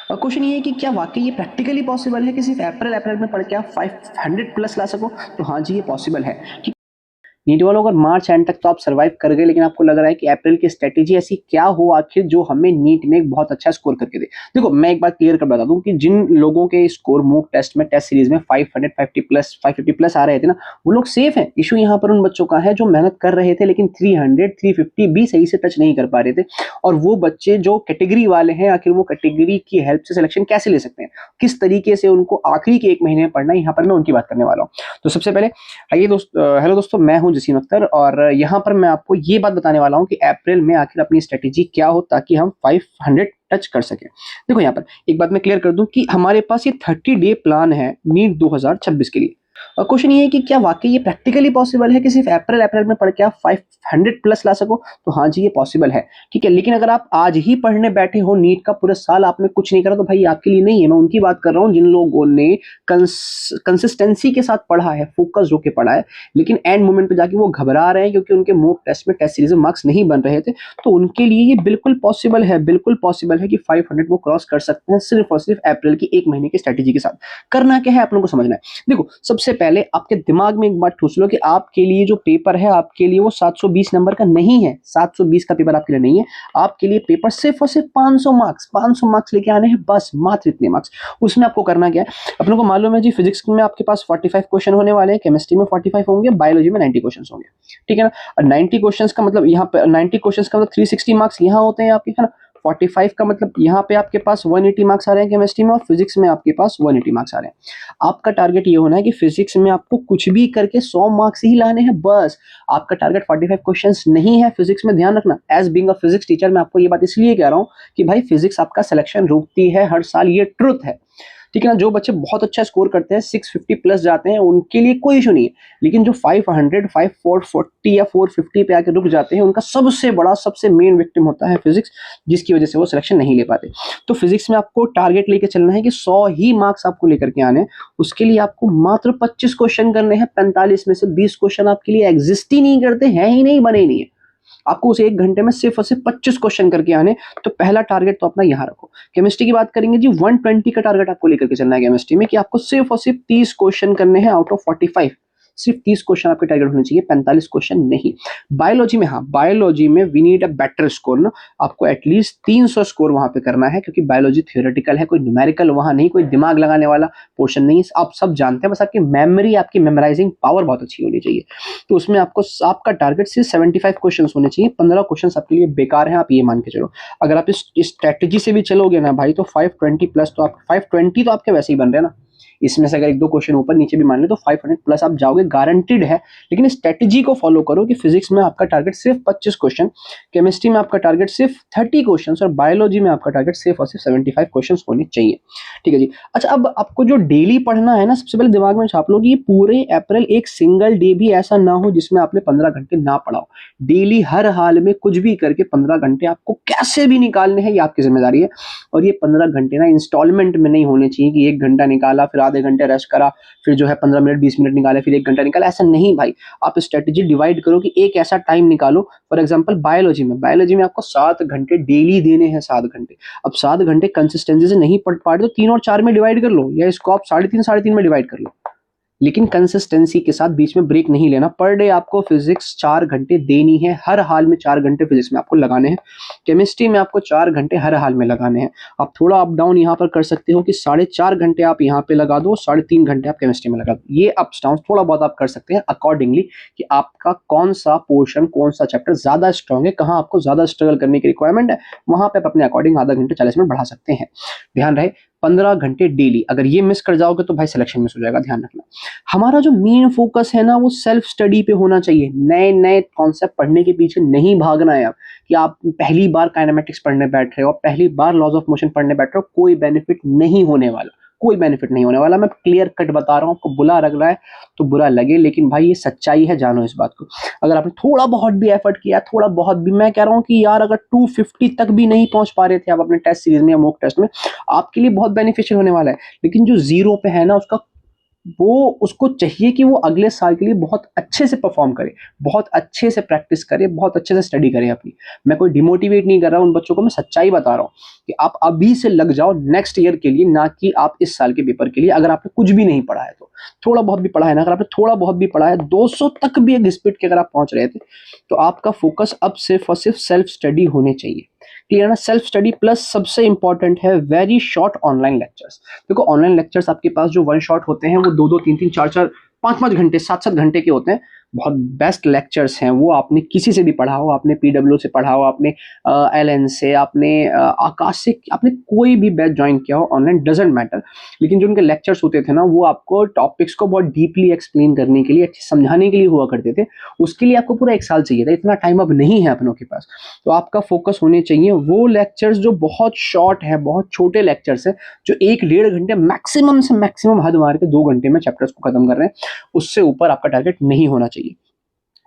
Question ये है कि क्या वाकई ये प्रैक्टिकली पॉसिबल है कि सिर्फ अप्रैल में पढ़ के आप 500 प्लस ला सको? तो हाँ जी, ये पॉसिबल है। नीट वालों अगर मार्च एंड तक तो आप सर्वाइव कर गए, लेकिन आपको लग रहा है कि अप्रैल की स्ट्रेटेजी ऐसी क्या हो आखिर जो हमें नीट में एक बहुत अच्छा स्कोर करके दे। देखो, मैं एक बात क्लियर कर बता दूं कि जिन लोगों के स्कोर मॉक टेस्ट में टेस्ट सीरीज में 550 प्लस आ रहे थे ना, वो लोग सेफ हैं। इशू यहाँ पर उन बच्चों का है जो मेहनत कर रहे थे लेकिन 300 350 भी सही से टच नहीं कर पा रहे थे। और वो बच्चे जो कैटेगरी वाले हैं, आखिर वो कैटेगरी की हेल्प से सिलेक्शन कैसे ले सकते हैं, किस तरीके से उनको आखिरी के 1 महीने में पढ़ना है, यहाँ पर मैं उनकी बात करने वाला हूँ। तो सबसे पहले आइए हेलो दोस्तों, मैं हूं जसीम अख्तर और यहाँ पर मैं आपको ये बात बताने वाला हूँ कि अप्रैल में आखिर अपनी स्ट्रेटेजी क्या हो ताकि हम 500 टच कर सकें। देखो, यहाँ पर एक बात मैं क्लियर कर दूं कि हमारे पास ये 30 डे प्लान है नीट 2026 के लिए। और क्वेश्चन ये है कि क्या वाकई ये प्रैक्टिकली पॉसिबल है कि सिर्फ अप्रैल में पढ़ के आप 500 प्लस ला सको? तो हाँ जी, ये पॉसिबल है। ठीक है, लेकिन अगर आप आज ही पढ़ने बैठे हो, नीट का पूरा साल आपने कुछ नहीं करा, तो भाई आपके लिए नहीं है। मैं उनकी बात कर रहा हूँ जिन लोगों ने कंसिस्टेंसी के साथ पढ़ा है, फोकस होकर पढ़ा है, लेकिन एंड मोमेंट पे जाके वो घबरा रहे हैं क्योंकि उनके मॉक टेस्ट में टेस्ट सीरीज में मार्क्स नहीं बन रहे थे। तो उनके लिए ये बिल्कुल पॉसिबल है, बिल्कुल पॉसिबल है कि 500 वो क्रॉस कर सकते हैं सिर्फ और सिर्फ अप्रैल की 1 महीने की स्ट्रेटेजी के साथ। करना क्या है आप लोगों को समझना है। देखो, सबसे पहले आपके दिमाग में एक बात ठूस लो कि आपके लिए जो पेपर है, आपके लिए वो 720 नंबर का नहीं है। 720 का पेपर आपके लिए नहीं है। आपके लिए पेपर सिर्फ और सिर्फ 500 मार्क्स लेके आने हैं, बस मात्र इतने मार्क्स। उसमें आपको करना क्या है, अपनों को मालूम है जी, फिजिक्स में आपके पास 45 क्वेश्चन होने वाले हैं, केमिस्ट्री में 45 होंगे, बायोलॉजी में 90 क्वेश्चन होंगे। ठीक है ना। और 90 क्वेश्चन का मतलब यहाँ पे 90 क्वेश्चन का मतलब 360 मार्क्स यहाँ होते हैं आपके, है ना। 45 का मतलब यहाँ पे आपके पास 180 मार्क्स आ रहे हैं केमिस्ट्री में, और फिजिक्स में आपके पास 180 मार्क्स आ रहे हैं। आपका टारगेट ये होना है कि फिजिक्स में आपको कुछ भी करके 100 मार्क्स ही लाने हैं, बस। आपका टारगेट 45 क्वेश्चंस नहीं है फिजिक्स में, ध्यान रखना। As being a physics teacher मैं आपको ये बात इसलिए कह रहा हूँ कि भाई फिजिक्स आपका सिलेक्शन रोकती है हर साल, ये ट्रुथ है। ठीक है ना। जो बच्चे बहुत अच्छा स्कोर करते हैं, 650 प्लस जाते हैं, उनके लिए कोई इशू नहीं है। लेकिन जो 500 440 या 450 पे आके रुक जाते हैं, उनका सबसे बड़ा, सबसे मेन विक्टिम होता है फिजिक्स, जिसकी वजह से वो सिलेक्शन नहीं ले पाते। तो फिजिक्स में आपको टारगेट लेके चलना है कि 100 ही मार्क्स आपको लेकर के आने हैं। उसके लिए आपको मात्र 25 क्वेश्चन करने हैं। 45 में से 20 क्वेश्चन आपके लिए एग्जिस्ट ही नहीं करते हैं, ही नहीं, बने ही नहीं है। आपको उसे 1 घंटे में सिर्फ और सिर्फ 25 क्वेश्चन करके आने। तो पहला टारगेट तो अपना यहां रखो। केमिस्ट्री की बात करेंगे जी, 120 का टारगेट आपको लेकर के चलना है केमिस्ट्री में, कि आपको सिर्फ और सिर्फ 30 क्वेश्चन करने हैं आउट ऑफ 45। सिर्फ 30 क्वेश्चन आपके टारगेट होने चाहिए, 45 क्वेश्चन नहीं। बायोलॉजी में, हाँ, बायोलॉजी में we need a better score ना। आपको एटलीस्ट 300 स्कोर वहां पे करना है, क्योंकि बायोलॉजी थियोरेटिकल है, कोई न्यूमेरिकल वहां नहीं, कोई दिमाग लगाने वाला पोर्शन नहीं है। आप सब जानते हैं, बस आपकी मेमोरी, आपकी मेमोराइजिंग पावर बहुत अच्छी होनी चाहिए। तो उसमें आपको, आपका टारगेट सिर्फ 75 क्वेश्चन होने चाहिए। 15 क्वेश्चन आपके लिए बेकार हैं, आप ये मान के चलो। अगर आप इस स्ट्रेटेजी से भी चलोगे ना भाई, तो 520 प्लस, तो आप 520 तो आपके वैसे ही बन रहे हैं ना। इसमें से अगर 1-2 क्वेश्चन ऊपर नीचे भी मान ले तो 500 प्लस आप जाओगे, गारंटीड है। लेकिन स्ट्रेटेजी को फॉलो करो कि फिजिक्स में आपका टारगेट सिर्फ 25 क्वेश्चन, केमिस्ट्री में आपका टारगेट सिर्फ 30 क्वेश्चन, और बायोलॉजी में आपका टारगेट सिर्फ और सिर्फ 75 क्वेश्चन होने चाहिए। ठीक है जी। अच्छा, अब आपको जो डेली पढ़ना है ना, सबसे पहले दिमाग में छाप लो कि ये पूरे अप्रैल एक सिंगल डे भी ऐसा ना हो जिसमें आपने 15 घंटे ना पढ़ाओ। डेली हर हाल में कुछ भी करके 15 घंटे आपको कैसे भी निकालने हैं, ये आपकी जिम्मेदारी है। और ये 15 घंटे ना इंस्टॉलमेंट में नहीं होने चाहिए कि 1 घंटा निकाला, फिर आधे घंटे रेस्ट करा, फिर जो है 15 मिनट 20 मिनट निकाले, फिर 1 घंटा निकाला। ऐसा नहीं भाई। आप स्ट्रेटेजी डिवाइड करो कि एक ऐसा टाइम निकालो। फॉर एग्जाम्पल बायोलॉजी में आपको 7 घंटे डेली देने हैं, 7 घंटे। अब 7 घंटे कंसिस्टेंसी से नहीं पढ़ पा रहे तो 3 और 4 में डिवाइड कर लो, या इसको आप 3.5 में डिवाइड कर लो। लेकिन कंसिस्टेंसी के साथ बीच में ब्रेक नहीं लेना। पर डे आपको फिजिक्स 4 घंटे देनी है, हर हाल में 4 घंटे फिजिक्स में आपको लगाने हैं। केमिस्ट्री में आपको 4 घंटे हर हाल में लगाने हैं। आप थोड़ा अप डाउन यहाँ पर कर सकते हो कि 4.5 घंटे आप यहाँ पे लगा दो, 3.5 घंटे आप केमिस्ट्री में लगा दो। ये अप्स डाउन थोड़ा बहुत आप कर सकते हैं अकॉर्डिंगली, कि आपका कौन सा पोर्शन, कौन सा चैप्टर ज्यादा स्ट्रॉन्ग है, कहाँ आपको ज्यादा स्ट्रगल करने की रिक्वायरमेंट है, वहां पे आप अपने अकॉर्डिंग आधा घंटे 40 मिनट बढ़ा सकते हैं। ध्यान रहे, 15 घंटे डेली। अगर ये मिस कर जाओगे तो भाई सिलेक्शन मिस हो जाएगा, ध्यान रखना। हमारा जो मेन फोकस है ना, वो सेल्फ स्टडी पे होना चाहिए। नए नए कॉन्सेप्ट पढ़ने के पीछे नहीं भागना है। अब कि आप पहली बार काइनेमेटिक्स पढ़ने बैठ रहे हो, पहली बार लॉज ऑफ मोशन पढ़ने बैठ रहे हो, कोई बेनिफिट नहीं होने वाला, कोई बेनिफिट नहीं होने वाला। मैं क्लियर कट बता रहा हूँ, आपको बुरा लग रहा है तो बुरा लगे, लेकिन भाई ये सच्चाई है, जानो इस बात को। अगर आपने थोड़ा बहुत भी एफर्ट किया, थोड़ा बहुत भी, मैं कह रहा हूँ कि यार अगर 250 तक भी नहीं पहुंच पा रहे थे आप अपने टेस्ट सीरीज में या मॉक टेस्ट में, आपके लिए बहुत बेनिफिशियल होने वाला है। लेकिन जो जीरो पे है ना, उसका वो उसको चाहिए कि वो अगले साल के लिए बहुत अच्छे से परफॉर्म करे, बहुत अच्छे से प्रैक्टिस करे, बहुत अच्छे से स्टडी करे अपनी। मैं कोई डिमोटिवेट नहीं कर रहा हूँ उन बच्चों को, मैं सच्चाई बता रहा हूँ कि आप अभी से लग जाओ नेक्स्ट ईयर के लिए, ना कि आप इस साल के पेपर के लिए। अगर आपने कुछ भी नहीं पढ़ा है तो, थोड़ा बहुत भी पढ़ा है ना, अगर आपने थोड़ा बहुत भी पढ़ा है, 200 तक भी एक स्पीड के अगर आप पहुंच रहे थे, तो आपका फोकस अब सिर्फ और सिर्फ सेल्फ स्टडी होने चाहिए। क्लियर ना? सेल्फ स्टडी प्लस सबसे इंपॉर्टेंट है वेरी शॉर्ट ऑनलाइन लेक्चर्स। देखो ऑनलाइन लेक्चर्स आपके पास जो वन शॉट होते हैं वो 2-2, 3-3, 4-4, 5-5 घंटे, 7-7 घंटे के होते हैं। बहुत बेस्ट लेक्चर्स हैं वो। आपने किसी से भी पढ़ा हो, आपने पीडब्ल्यू से पढ़ा हो, आपने एलएन से, आपने आकाश से, आपने कोई भी बैच ज्वाइन किया हो ऑनलाइन, डजेंट मैटर। लेकिन जो उनके लेक्चर्स होते थे ना, वो आपको टॉपिक्स को बहुत डीपली एक्सप्लेन करने के लिए, अच्छे समझाने के लिए हुआ करते थे। उसके लिए आपको पूरा 1 साल चाहिए था, इतना टाइम अब नहीं है अपनों के पास। तो आपका फोकस होने चाहिए वो लेक्चर्स जो बहुत शॉर्ट है, बहुत छोटे लेक्चर्स है, जो 1-1.5 घंटे मैक्सिमम से मैक्सिमम हद मार के 2 घंटे में चैप्टर्स को खत्म कर रहे हैं। उससे ऊपर आपका टारगेट नहीं होना चाहिए।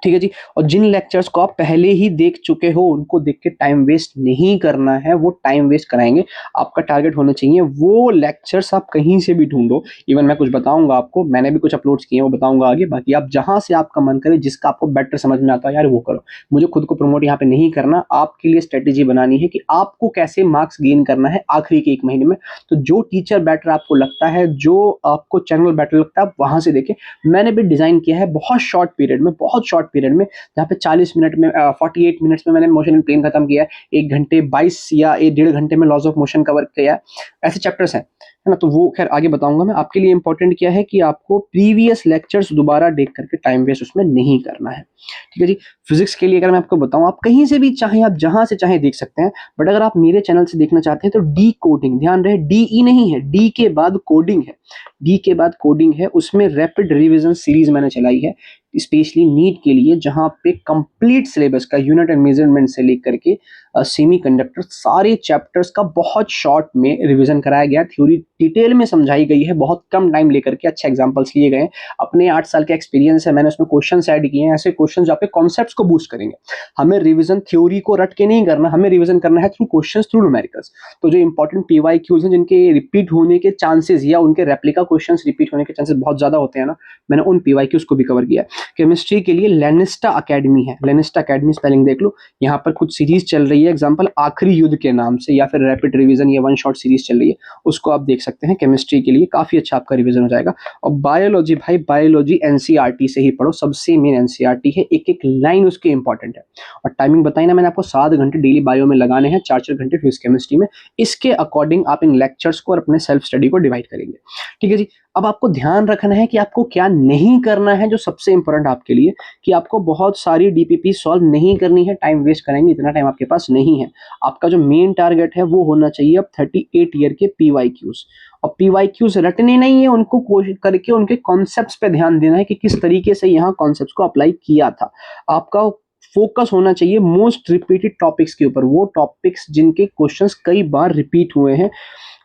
ठीक है जी। और जिन लेक्चर्स को आप पहले ही देख चुके हो, उनको देख के टाइम वेस्ट नहीं करना है, वो टाइम वेस्ट कराएंगे। आपका टारगेट होना चाहिए वो लेक्चर्स आप कहीं से भी ढूंढो। इवन मैं कुछ बताऊंगा आपको, मैंने भी कुछ अपलोड्स किए हैं, वो बताऊंगा आगे। बाकी आप जहां से आपका मन करे, जिसका आपको बेटर समझ में आता है यार, वो करो। मुझे खुद को प्रमोट यहाँ पे नहीं करना, आपके लिए स्ट्रेटेजी बनानी है कि आपको कैसे मार्क्स गेन करना है आखिरी के 1 महीने में। तो जो टीचर बेटर आपको लगता है, जो आपको चैनल बेटर लगता है, आप वहां से देखें। मैंने भी डिजाइन किया है बहुत शॉर्ट पीरियड में, बहुत शॉर्ट पीरियड में, जहाँ पे 40 मिनट में 48 मिनट्स में मैंने मोशन इन प्लेन खत्म किया है। 1 घंटे 22 या 1-1.5 घंटे में लॉज ऑफ मोशन कवर किया है। ऐसे चैप्टर्स हैं, है ना? तो वो खैर आगे बताऊंगा मैं। आपके लिए इंपॉर्टेंट क्या है कि आपको प्रीवियस लेक्चर्स दोबारा देख करके टाइम वेस्ट उसमें नहीं करना है। ठीक है जी। फिजिक्स के लिए अगर मैं आपको बताऊं, आप कहीं से भी चाहें, आप जहां से चाहें देख सकते हैं। बट अगर आप मेरे चैनल से देखना चाहते हैं तो डी कोडिंग, ध्यान रहे, डी ई नहीं है, डी के बाद कोडिंग है। डी के बाद कोडिंग है, उसमें रैपिड रिवीजन सीरीज मैंने चलाई है स्पेशली नीट के लिए, जहां पे कंप्लीट सिलेबस का यूनिट एंड मेजरमेंट से लेकर के सेमी कंडक्टर सारे चैप्टर्स का बहुत शॉर्ट में रिवीजन कराया गया। थ्योरी डिटेल में समझाई गई है, बहुत कम टाइम लेकर के, अच्छे एग्जांपल्स लिए गए हैं। अपने 8 साल के एक्सपीरियंस है, मैंने उसमें क्वेश्चंस ऐड किए हैं, ऐसे क्वेश्चंस जो आपके कॉन्सेप्ट्स को बूस्ट करेंगे। हमें रिवीजन थ्योरी को रट के नहीं करना, हमें रिवीजन करना है थ्रू क्वेश्चंस, थ्रू न्यूमेरिकल्स। तो जो इंपॉर्टेंट पीवाईक्यूज हैं, जिनके रिपीट होने के चांसेस या उनके रेप्लिका क्वेश्चंस रिपीट होने के चांसेस बहुत ज्यादा होते हैं ना, मैंने उन पीवाईक्यूज को भी कवर किया है। केमिस्ट्री के लिए लेनिस्टा अकेडमी है, लेनिस्टा अकेडमी स्पेलिंग देख लो। यहाँ पर कुछ सीरीज चल रही है, एग्जाम्पल आखिरी युद्ध के नाम से, या फिर रैपिड रिवीजन या वन शॉट सीरीज चल रही है, उसको आप देख सकते हैं। केमिस्ट्री के लिए काफी अच्छा आपका रिवीजन हो जाएगा। और बायोलॉजी, भाई बायोलॉजी एनसीईआरटी से ही पढ़ो, सबसे मेन एनसीईआरटी है, एक एक लाइन उसकी इंपॉर्टेंट है। और टाइमिंग बताई ना मैंने आपको, 7 घंटे डेली बायो में लगाने हैं, 4-4 घंटे फिजिक्स केमिस्ट्री में। इसके अकॉर्डिंग आप इन लेक्चर्स को और अपने सेल्फ स्टडी को डिवाइड करेंगे। ठीक है जी। अब आपको ध्यान रखना है कि आपको क्या नहीं करना है, जो सबसे इंपॉर्टेंट आपके लिए, कि आपको बहुत सारी डीपीपी सॉल्व नहीं करनी है, टाइम वेस्ट करेंगे, इतना टाइम आपके पास नहीं है। आपका जो मेन टारगेट है वो होना चाहिए अब 38 ईयर के पीवाईक्यूज। और पीवाईक्यूज रटने नहीं है, उनको कोशिश करके उनके कॉन्सेप्ट्स पे ध्यान देना है कि किस तरीके से यहाँ कॉन्सेप्ट्स को अप्लाई किया था। आपका फोकस होना चाहिए मोस्ट रिपीटेड टॉपिक्स के ऊपर, वो टॉपिक्स जिनके क्वेश्चंस कई बार रिपीट हुए हैं।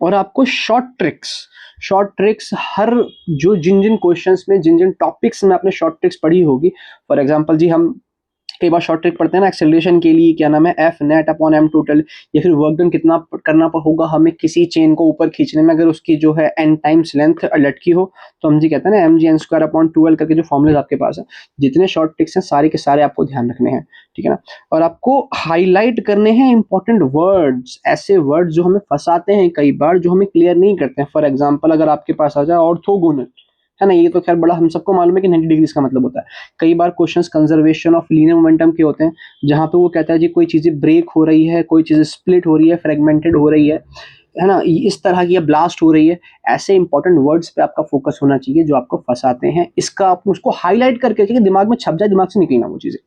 और आपको शॉर्ट ट्रिक्स हर जो जिन जिन क्वेश्चंस में, जिन जिन टॉपिक्स में आपने शॉर्ट ट्रिक्स पढ़ी होगी, फॉर एग्जांपल जी, हम कई बार शॉर्ट ट्रिक पढ़ते हैं ना एक्सेलरेशन के लिए, क्या नाम है, F net upon M total, या फिर वर्क डन कितना करना होगा हमें किसी चेन को ऊपर खींचने में, अगर उसकी जो है एन टाइम्स लेंथ लटकी हो, तो हम जी कहते हैं ना M G N square upon 12 करके जो फॉर्मुले आपके पास है। जितने शॉर्ट ट्रिक्स हैं सारे के सारे आपको ध्यान रखने हैं। ठीक है ना? और आपको हाईलाइट करने हैं इंपॉर्टेंट वर्ड्स, ऐसे वर्ड्स जो हमें फंसाते हैं कई बार, जो हमें क्लियर नहीं करते हैं। फॉर एग्जाम्पल अगर आपके पास आ जाए ऑर्थोगोनल, है ना, ये तो खैर बड़ा हम सबको मालूम है कि 90 डिग्रीज का मतलब होता है। कई बार questions conservation of linear momentum के होते हैं, जहां पे वो कहता है जी कोई चीजें ब्रेक हो रही है, कोई चीजें स्प्लिट हो रही है, फ्रेगमेंटेड हो रही है ना, इस तरह की ब्लास्ट हो रही है। ऐसे इंपॉर्टेंट वर्ड्स पे आपका फोकस होना चाहिए जो आपको फंसाते हैं। इसका आप उसको हाईलाइट करके रखिए, दिमाग में छप जाए, दिमाग से निकलना वो चीजें।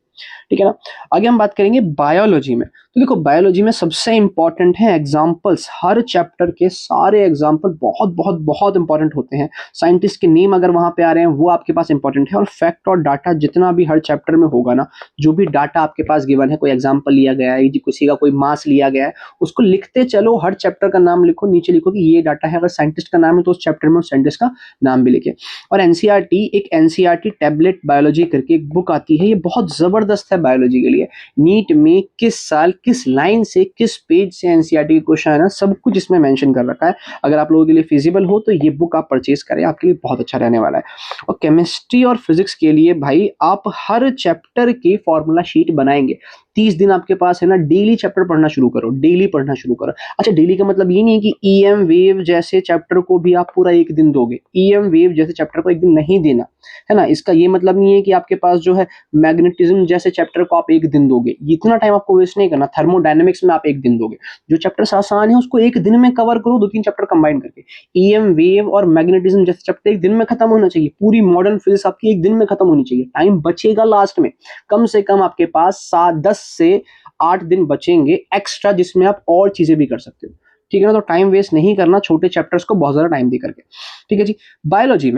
ठीक है ना? आगे हम बात करेंगे बायोलॉजी में। तो देखो बायोलॉजी में सबसे इंपॉर्टेंट है एग्जाम्पल्स। हर चैप्टर के सारे एग्जाम्पल बहुत बहुत बहुत इंपॉर्टेंट होते हैं। साइंटिस्ट के नेम अगर वहां पे आ रहे हैं वो आपके पास इंपॉर्टेंट है। और फैक्ट और डाटा जितना भी हर चैप्टर में होगा ना, जो भी डाटा आपके पास गिवन है, कोई एग्जाम्पल लिया गया है, किसी का कोई मास लिया गया है, उसको लिखते चलो। हर चैप्टर का नाम लिखो, नीचे लिखो कि ये डाटा है। अगर साइंटिस्ट का नाम है तो उस चैप्टर में उस साइंटिस्ट का नाम भी लिखे। और एनसीईआरटी, एक एनसीईआरटी टैबलेट बायोलॉजी करके एक बुक आती है, ये बहुत जबरदस्त जबरदस्त है बायोलॉजी के लिए। नीट में किस साल किस लाइन से किस पेज से एनसीईआरटी के क्वेश्चन है ना, सब कुछ इसमें मेंशन कर रखा है। अगर आप लोगों के लिए फिजिबल हो तो ये बुक आप परचेज करें, आपके लिए बहुत अच्छा रहने वाला है। और केमिस्ट्री और फिजिक्स के लिए भाई आप हर चैप्टर की फॉर्मूला शीट बनाएंगे। 30 दिन आपके पास है ना, डेली चैप्टर पढ़ना शुरू करो, डेली पढ़ना शुरू करो। अच्छा, डेली का मतलब ये नहीं है कि ईएम वेव जैसे चैप्टर को भी आप पूरा एक दिन दोगे, ईएम वेव जैसे चैप्टर को एक दिन नहीं देना है ना। इसका ये मतलब नहीं है कि आपके पास जो है मैग्नेटिज्म जैसे चैप्टर को आप एक दिन दोगे, इतना टाइम आपको वेस्ट नहीं करना। थर्मोडायनेमिक्स में आप एक दिन दोगे, जो चैप्टर्स आसान है उसको एक दिन में कवर करो, 2-3 चैप्टर कंबाइन करके। ईएम वेव और मैग्नेटिज्म जैसे चैप्टर एक दिन में खत्म होना चाहिए, पूरी मॉडर्न फिजिक्स आपकी एक दिन में खत्म होनी चाहिए। टाइम बचेगा लास्ट में, कम से कम आपके पास 10 से 8 दिन बचेंगे एक्स्ट्रा, जिसमें आप और चीजें भी कर सकते हो। ठीक है ना, तो टाइम वेस्ट नहीं करना छोटे चैप्टर्स को बहुत ज्यादा टाइम दे करके। ठीक है जी। बायोलॉजी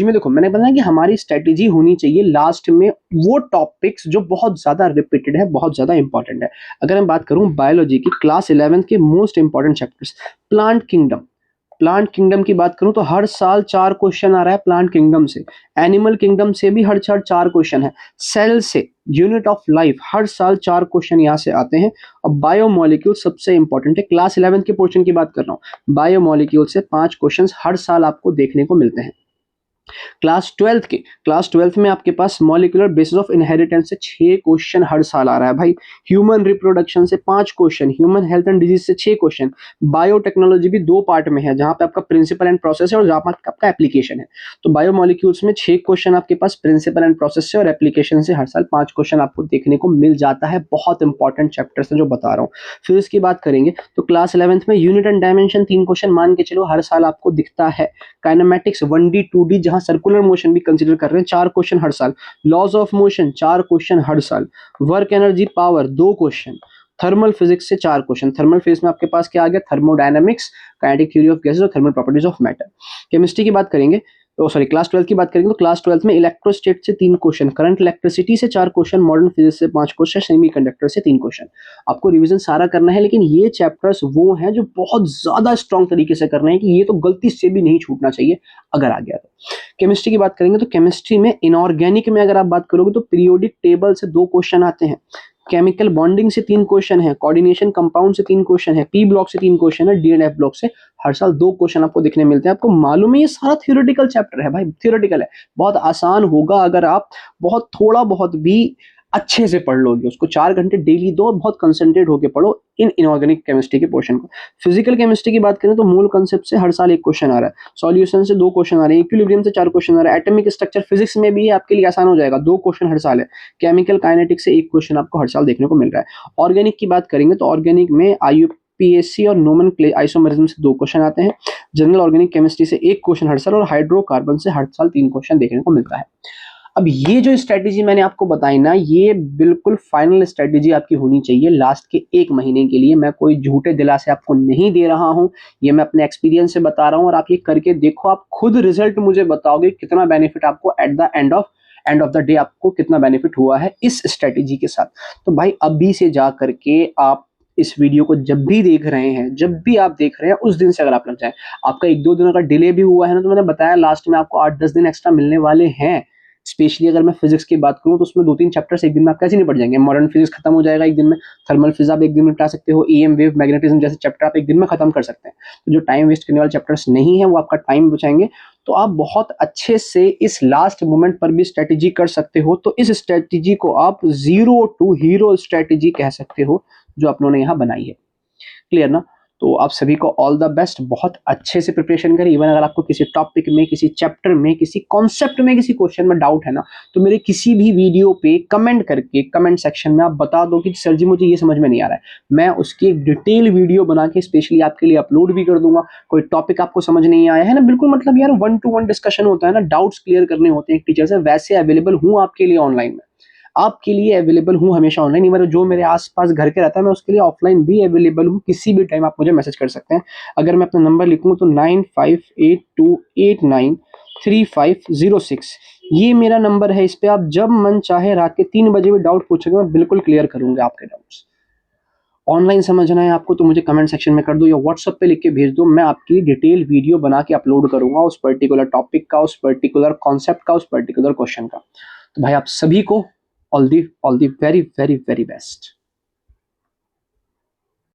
में देखो, मैंने बताया कि हमारी स्ट्रेटेजी होनी चाहिए लास्ट में वो टॉपिक्स जो बहुत ज्यादा रिपीटेड है, बहुत ज्यादा इंपॉर्टेंट है। अगर मैं बात करूं बायोलॉजी की क्लास 11 के most important chapters, plant kingdom की बात करूं तो हर साल 4 क्वेश्चन आ रहा है प्लांट किंगडम से। एनिमल किंगडम से भी हर साल 4 क्वेश्चन है। सेल से, यूनिट ऑफ लाइफ, हर साल 4 क्वेश्चन यहां से आते हैं। और बायोमोलिक्यूल सबसे इंपॉर्टेंट है, क्लास 11 के पोर्शन की बात कर रहा हूं। बायोमोलिक्यूल से 5 क्वेश्चन हर साल आपको देखने को मिलते हैं। क्लास 12 में आपके पास मॉलिक्यूलर बेसिस ऑफ इनहेरिटेंस से 6 क्वेश्चन हर साल आ रहा है भाई। ह्यूमन रिप्रोडक्शन से 5 question, human health and disease से 6 क्वेश्चन। बायोटेक्नोलॉजी भी 2 पार्ट में है, जहां पे आपका प्रिंसिपल एंड प्रोसेस है और जहां पर आपका एप्लीकेशन है। तो बायोमोलिक्यूल्स में 6 क्वेश्चन आपके पास प्रिंसिपल एंड प्रोसेस से, और एप्लीकेशन से हर साल 5 क्वेश्चन आपको देखने को मिल जाता है। बहुत इंपॉर्टेंट चैप्टर्स है जो बता रहा हूँ। फिर इसकी बात करेंगे तो क्लास 11 में यूनिट एंड डायमेंशन 3 क्वेश्चन मान के चलो हर साल आपको दिखता है। काइनेमैटिक्स 1D 2D जहां सर्कुलर मोशन भी कंसीडर कर रहे हैं, 4 क्वेश्चन हर साल। लॉज ऑफ मोशन 4 क्वेश्चन हर साल। Work energy power 2 question. Thermal physics से 4 क्वेश्चन। थर्मल फिजिक्स में आपके पास क्या आ गया, thermodynamics, kinetic theory of gases और thermal properties of matter. Chemistry की बात करेंगे क्लास 12 की बात करेंगे तो क्लास 12 में इलेक्ट्रोस्टेट से 3 क्वेश्चन, करंट इलेक्ट्रिसिटी से 4 क्वेश्चन, मॉडर्न फिजिक्स से 5 क्वेश्चन, सेमीकंडक्टर से 3 क्वेश्चन। आपको रिवीजन सारा करना है, लेकिन ये चैप्टर्स वो हैं जो बहुत ज्यादा स्ट्रॉन्ग तरीके से करना है कि ये तो गलती से भी नहीं छूटना चाहिए अगर आ गया तो। केमिस्ट्री की बात करेंगे तो केमिस्ट्री में इनऑर्गेनिक में अगर आप बात करोगे तो पीरियोडिक टेबल से 2 क्वेश्चन आते हैं। केमिकल बॉन्डिंग से 3 क्वेश्चन है। कोऑर्डिनेशन कंपाउंड से 3 क्वेश्चन है। पी ब्लॉक से 3 क्वेश्चन है। डी एंड एफ ब्लॉक से हर साल 2 क्वेश्चन आपको देखने मिलते हैं। आपको मालूम है ये सारा थ्योरेटिकल चैप्टर है भाई, थ्योरेटिकल है। बहुत आसान होगा अगर आप बहुत थोड़ा बहुत भी अच्छे से पढ़ लोगे उसको। 4 घंटे डेली दो, बहुत कंसंट्रेट होकर पढ़ो इन इनऑर्गेनिक केमिस्ट्री के पोर्शन को। फिजिकल केमिस्ट्री की बात करें तो मूल कंसेप्ट से हर साल 1 क्वेश्चन आ रहा है। सॉल्यूशन से 2 क्वेश्चन आ रहे हैं। इक्विलिब्रियम से 4 क्वेश्चन आ रहा है। एटॉमिक स्ट्रक्चर फिजिक्स में भी आपके लिए आसान हो जाएगा, 2 क्वेश्चन हर साल है। केमिकल काइनेटिक्स से 1 क्वेश्चन आपको हर साल देखने को मिल रहा है। ऑर्गेनिक की बात करेंगे तो ऑर्गेनिक में आईयूपीएससी और नोमन आइसोमरिज्म से 2 क्वेश्चन आते हैं। जनरल ऑर्गेनिक केमिस्ट्री से 1 क्वेश्चन हर साल, और हाइड्रोकार्बन से हर साल 3 क्वेश्चन देखने को मिलता है। अब ये जो स्ट्रेटेजी मैंने आपको बताई ना, ये बिल्कुल फाइनल स्ट्रेटेजी आपकी होनी चाहिए लास्ट के 1 महीने के लिए। मैं कोई झूठे दिलासे आपको नहीं दे रहा हूं, ये मैं अपने एक्सपीरियंस से बता रहा हूं। और आप ये करके देखो, आप खुद रिजल्ट मुझे बताओगे कितना बेनिफिट आपको at the end of the day आपको कितना बेनिफिट हुआ है इस स्ट्रेटेजी के साथ। तो भाई अभी से जा करके आप इस वीडियो को जब भी देख रहे हैं, जब भी आप देख रहे हैं, उस दिन से अगर आप लग जाए। आपका 1-2 दिनों का डिले भी हुआ है ना, तो मैंने बताया लास्ट में आपको 8-10 दिन एक्स्ट्रा मिलने वाले हैं। स्पेशली अगर मैं फिजिक्स की बात करूं तो उसमें 2-3 चैप्टर्स एक दिन में आप कैसे नहीं पढ़ जाएंगे। मॉडर्न फिजिक्स खत्म हो जाएगा एक दिन में, थर्मल फिजिक्स आप एक दिन में निपटा सकते हो, ईएम वेव मैग्नेटिज्म जैसे चैप्टर आप एक दिन में खत्म कर सकते हैं। तो जो टाइम वेस्ट करने वाले चैप्टर्स नहीं है वो आपका टाइम बचाएंगे। तो आप बहुत अच्छे से इस लास्ट मोमेंट पर भी स्ट्रेटेजी कर सकते हो। तो इस स्ट्रेटेजी को आप 0 टू हीरो स्ट्रेटेजी कह सकते हो जो आप लोगों ने यहाँ बनाई है। क्लियर ना? तो आप सभी को ऑल द बेस्ट, बहुत अच्छे से प्रिपरेशन करें। इवन अगर आपको किसी टॉपिक में, किसी चैप्टर में, किसी कॉन्सेप्ट में, किसी क्वेश्चन में डाउट है ना, तो मेरे किसी भी वीडियो पे कमेंट करके कमेंट सेक्शन में आप बता दो कि सर जी मुझे ये समझ में नहीं आ रहा है। मैं उसकी एक डिटेल वीडियो बना के स्पेशली आपके लिए अपलोड भी कर दूंगा। कोई टॉपिक आपको समझ नहीं आया है ना, बिल्कुल मतलब यार 1-to-1 डिस्कशन होता है ना, डाउट्स क्लियर करने होते हैं एक टीचर से, वैसे अवेलेबल हूँ आपके लिए ऑनलाइन में। आपके लिए अवेलेबल हूँ हमेशा ऑनलाइन। इवन जो मेरे आसपास घर के रहता है मैं उसके लिए ऑफलाइन भी अवेलेबल हूँ। किसी भी टाइम आप मुझे मैसेज कर सकते हैं। अगर मैं अपना नंबर लिखूँ तो 9582893506, ये मेरा नंबर है। इस पे आप जब मन चाहे रात के 3 बजे भी डाउट पूछोगे, मैं बिल्कुल क्लियर करूंगा आपके डाउट्स। ऑनलाइन समझना है आपको तो मुझे कमेंट सेक्शन में कर दो या व्हाट्सएप पे लिख के भेज दो। मैं आपकी डिटेल वीडियो बना के अपलोड करूंगा उस पर्टिकुलर टॉपिक का, उस पर्टिकुलर कॉन्सेप्ट का, उस पर्टिकुलर क्वेश्चन का। तो भाई आप सभी को all the very very very best.